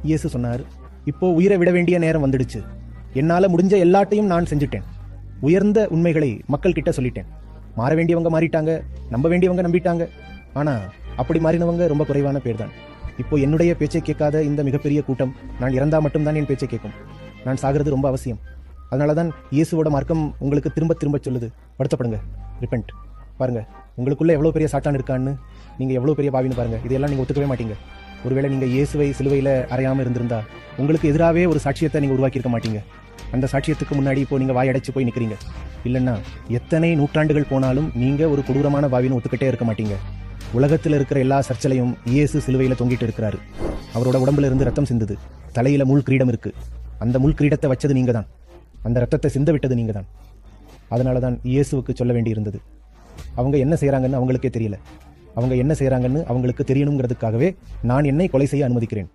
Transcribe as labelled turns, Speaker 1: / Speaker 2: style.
Speaker 1: இயேசு சொன்னார், இப்போ உயிரை விட வேண்டிய நேரம் வந்துடுச்சு. என்னால முடிஞ்ச எல்லாத்தையும் நான் செஞ்சுட்டேன். உயர்ந்த உண்மைகளை மக்கள் கிட்ட சொல்லிட்டேன். மாற வேண்டியவங்க மாறிட்டாங்க, நம்ப வேண்டியவங்க நம்பிட்டாங்க. ஆனா அப்படி மாறினவங்க ரொம்ப குறைவான பேர் தான். இப்போ என்னுடைய பேச்சை கேட்காத இந்த மிகப்பெரிய கூட்டம் நான் இறந்தா மட்டும்தான் என் பேச்சை கேட்கும். நான் சாகிறது ரொம்ப அவசியம். அதனாலதான் இயேசுவோட மார்க்கம் உங்களுக்கு திரும்ப திரும்ப சொல்லுது, வருத்தப்படுங்க, ரிப்பெண்ட். பாருங்க, உங்களுக்குள்ள எவ்வளவு பெரிய சாத்தான் இருக்கான்னு, நீங்க எவ்வளவு பெரிய பாவின்னு பாருங்க. இதெல்லாம் நீங்க ஒத்துக்கவே மாட்டீங்க. ஒருவேளை நீங்க இயேசுவை சிலுவையில அறையாம இருந்திருந்தா உங்களுக்கு எதிராகவே ஒரு சாட்சியத்தை நீங்க உருவாக்கி இருக்க மாட்டீங்க. அந்த சாட்சியத்துக்கு முன்னாடி இப்போ நீங்க வாயடைச்சு போய் நிக்கிறீங்க. இல்லைன்னா எத்தனை நூற்றாண்டுகள் போனாலும் நீங்க ஒரு கொடூரமான பாவின்னு ஒத்துக்கிட்டே இருக்க மாட்டீங்க. உலகத்தில் இருக்கிற எல்லா சர்ச்சலையும் இயேசு சிலுவையில தொங்கிட்டு இருக்கிறாரு. அவரோட உடம்புல இருந்து ரத்தம் சிந்துது. தலையில முள் கிரீடம் இருக்கு. அந்த முள் கிரீடத்தை வச்சது நீங்க தான். அந்த ரத்தத்தை சிந்த விட்டது நீங்க தான். அதனாலதான் இயேசுவுக்கு சொல்ல வேண்டி இருந்தது. அவங்க என்ன செய்யறாங்கன்னு அவங்களுக்கே தெரியல. அவங்க என்ன செய்யறாங்கன்னு அவங்களுக்கு தெரியணுங்கிறதுக்காகவே நான் என்னை கொலை செய்ய அனுமதிக்கிறேன்.